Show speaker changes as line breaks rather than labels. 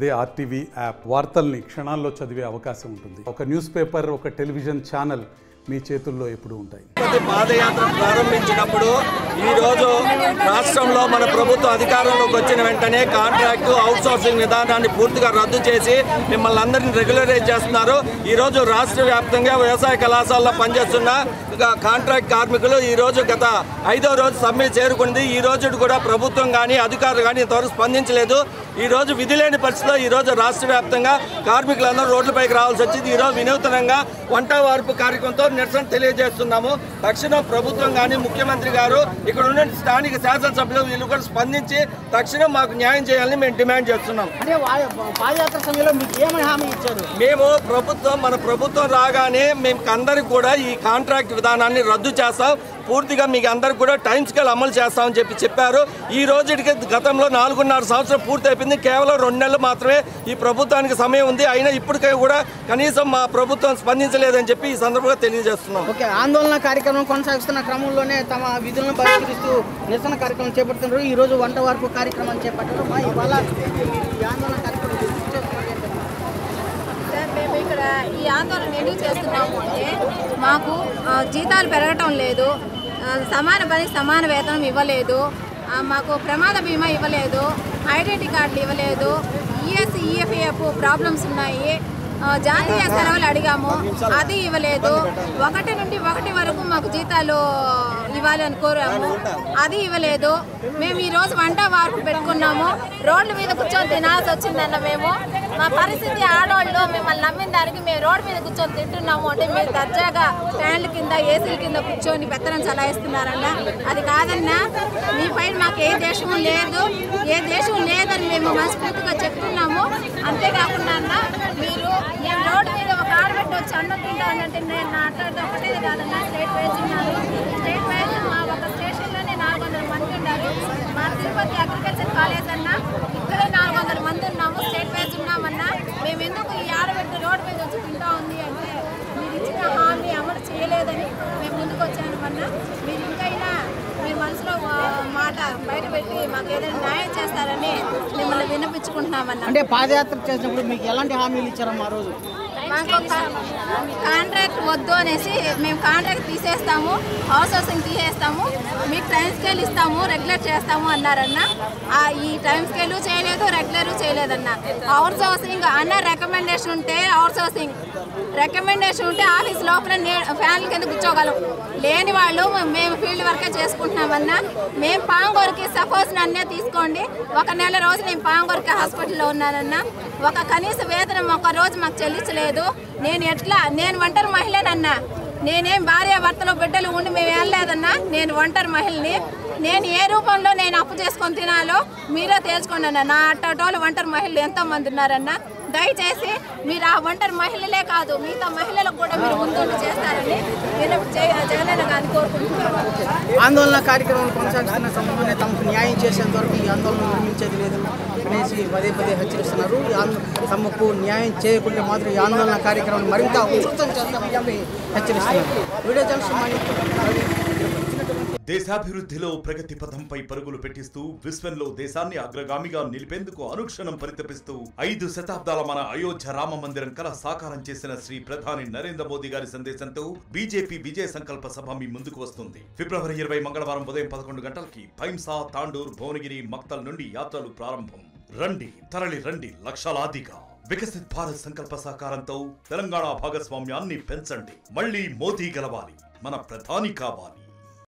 అదే RTV app వార్తల్ని క్షణాల్లో చదివే అవకాశం ఉంటుంది. ఒక న్యూస్ పేపర్, ఒక టెలివిజన్ ఛానల్ మీ చేతుల్లో ఎప్పుడు ఉంటాయి.
పాదయాత్ర ప్రారంభించినప్పుడు ఈరోజు రాష్ట్రంలో మన ప్రభుత్వం అధికారంలోకి వచ్చిన వెంటనే కాంట్రాక్టు అవుట్సోర్సింగ్ విధానాన్ని పూర్తిగా రద్దు చేసి మిమ్మల్ని అందరినీ రెగ్యులరైజ్ చేస్తున్నారు. ఈరోజు రాష్ట్ర వ్యాప్తంగా వ్యవసాయ కళాశాలలో పనిచేస్తున్న కాంట్రాక్ట్ కార్మికులు ఈరోజు గత 5వ రోజు సమ్మె చేరుకుంది. ఈ రోజు కూడా ప్రభుత్వం కానీ అధికారులు కానీ ఇంతవరకు స్పందించలేదు. ఈరోజు విధి లేని పరిస్థితిలో ఈరోజు రాష్ట్ర వ్యాప్తంగా కార్మికులందరూ రోడ్లపైకి రావాల్సి వచ్చింది. ఈరోజు వినూతనంగా వంట వార్పు కార్యక్రమంతో నిరసన తెలియజేస్తున్నాము. తక్షణం ప్రభుత్వం కానీ ముఖ్యమంత్రి గారు ఇక్కడ ఉన్న స్థానిక శాసనసభ్యులు వీళ్ళు కూడా స్పందించి తక్షణం మాకు న్యాయం చేయాలని మేము డిమాండ్ చేస్తున్నాం. మేము మన ప్రభుత్వం రాగానే మేము అందరికి కూడా ఈ కాంట్రాక్ట్ విధానాన్ని రద్దు చేస్తాం, పూర్తిగా మీకు అందరికి కూడా టైం స్కేల్ అమలు చేస్తామని చెప్పారు. ఈ రోజుకి గతంలో 4.5 సంవత్సరం పూర్తి అయిపోయింది. కేవలం 2 నెలలు మాత్రమే ఈ ప్రభుత్వానికి సమయం ఉంది. అయినా ఇప్పటికే కూడా కనీసం మా ప్రభుత్వం స్పందించలేదని చెప్పి ఈ సందర్భంగా తెలియజేస్తున్నాం.
ఆందోళన కార్యక్రమం కొనసాగిస్తున్న క్రమంలోనే తమ విధులను పరిష్కరిస్తూ నిరసన కార్యక్రమం చేపడుతున్నారు. ఈ రోజు వంట వార్పు కార్యక్రమం చేపట్టారు. ఇవాళ ఆందోళన కార్యక్రమం
మేము ఇక్కడ ఈ ఆందోళన ఎందుకు చేస్తున్నాము అంటే మాకు జీతాలు పెరగటం లేదు, సమాన పని సమాన వేతనం ఇవ్వలేదు, మాకు ప్రమాద బీమా ఇవ్వలేదు, ఐడెంటిటీ కార్డులు ఇవ్వలేదు, ఈఎస్సీ ఈఎఫ్ఎఫ్ ప్రాబ్లమ్స్ ఉన్నాయి, జాతీయ సెలవులు అడిగాము అది ఇవ్వలేదు, 1 నుండి 1 వరకు మాకు జీతాలు ఇవ్వాలి అని కోరాము అది ఇవ్వలేదు. మేము ఈరోజు వంట వార్పు పెట్టుకున్నాము, రోడ్ల మీద కూర్చొని తినాల్సి వచ్చిందన్న. మేము మా పరిస్థితి ఆడవాళ్ళు మిమ్మల్ని నమ్మిన దానికి మేము రోడ్డు మీద కూర్చొని తింటున్నాము అంటే మీరు దర్జాగా ఫ్యాన్ల కింద ఏసీల కింద కూర్చొని పెత్తనం చలాయిస్తున్నారన్న. అది కాదన్నా, మీ పైన మాకు ఏ దేశం లేదు, ఏ దేశం లేదని మేము మనస్ఫూర్తిగా చెప్తున్నాము. అంతేకాకుండా అన్న మీరు రోడ్డు మీద ఒక ఆడబెట్టి వచ్చి అన్నం తింటానంటే నేను మాట్లాడితే ఒకటే కాదన్నా. స్టేట్ వైజ్ ఉన్నారు, స్టేట్ వైజ్ మా ఒక స్టేషన్లోనే 400 మంది ఉన్నారు. మా తిరుపతి అగ్రికల్చర్ కాలేజ్ అన్నా ఇక్కడే 400 మంది ఉన్నాము, స్టేట్ వైజ్ ఉన్నామన్నా. మేము ఎందుకు ఈ ఆడబెట్టి రోడ్డు మీద వచ్చి తింటా ఉంది అంటే మీరు ఇచ్చిన హామీ అమలు చేయలేదని మేము ముందుకు వచ్చామన్నా. మీరు ఇంకైనా మీరు మనసులో మాట బయట పెట్టి మాకు ఏదైనా న్యాయం చేస్తారని మిమ్మల్ని వినిపించుకుంటున్నామన్నా.
అంటే పాదయాత్ర చేసినప్పుడు మీకు ఎలాంటి హామీలు ఇచ్చారమ్మా? ఆ రోజు
మాకు కాంట్రాక్ట్ వద్దు అనేసి మేము కాంట్రాక్ట్ తీసేస్తాము, హౌస్ హౌసింగ్ తీసేస్తాము, మీకు టైం స్కేల్ ఇస్తాము, రెగ్యులర్ చేస్తాము అన్నారన్న. ఈ టైం స్కేలు చేయలేదు, రెగ్యులరు చేయలేదన్న. హౌస్ హౌసింగ్ అన్న రికమెండేషన్ ఉంటే ఆఫీస్ లోపల ఫ్యాన్ల కింద కూర్చోగలం, లేని వాళ్ళు మేము ఫీల్డ్ వర్కే చేసుకుంటున్నామన్నా. మేము పాంగూరుకి సపోజ్ నన్నే తీసుకోండి, 1 నెల రోజు నేను పాంగూరుకి హాస్పిటల్లో ఉన్నానన్నా. ఒక కనీస వేతనం ఒక రోజు మాకు చెల్లించలేదు. నేను ఒంటరి మహిళనన్నా, నేనేం భార్య భర్తలు బిడ్డలు ఉండి మేము వెళ్ళలేదన్నా. నేను ఒంటరి మహిళని, నేను ఏ రూపంలో నేను అప్పు చేసుకొని తినాలో మీరే తేల్చుకోండి అన్న. నా అట్టటోళ్ళు ఒంటరి మహిళలు ఎంతోమంది ఉన్నారన్నా. దయచేసి మీరు ఆ ఒంటరి మహిళలే కాదు మిగతా మహిళలకు కూడా మీరు ముందుండి చేస్తారని జగనన్న గారిని కోరుకుంటున్నాను.
ఆందోళన కార్యక్రమం కొనసాగిస్తున్న సమయంలోనే తమకు న్యాయం చేసేంత వరకు ఈ ఆందోళన నిర్మించేది లేదు అనేసి పదే హెచ్చరిస్తున్నారు. తమకు న్యాయం చేయకుంటే మాత్రం ఈ ఆందోళన కార్యక్రమం మరింత ఉధృతం చేస్తామని హెచ్చరిస్తున్నారు. వీడియో జర్నలిస్ట్
దేశాభివృద్ధిలో ప్రగతి పథంపై పరుగులు పెట్టిస్తూ విశ్వంలో దేశాన్ని అగ్రగామిగా నిలిపేందుకు అనుక్షణం పరితపిస్తూ 5 శతాబ్దాల మన అయోధ్య రామ మందిరం కల సాకారం చేసిన శ్రీ ప్రధాని నరేంద్ర మోదీ గారి సందేశంతో బీజేపీ విజయ సంకల్ప సభ మీ ముందుకు వస్తుంది. ఫిబ్రవరి 20 మంగళవారం ఉదయం 11 గంటలకి భైంసా, తాండూర్, భువనగిరి, మక్తల్ నుండి యాత్రలు ప్రారంభం. రండి, తరలి రండి లక్షలాదిగా. వికసిత్ భారత్ సంకల్ప సాకారంతో తెలంగాణ భాగస్వామ్యాన్ని పెంచండి. మళ్లీ మోదీ గెలవాలి, మన ప్రధాని కావాలి.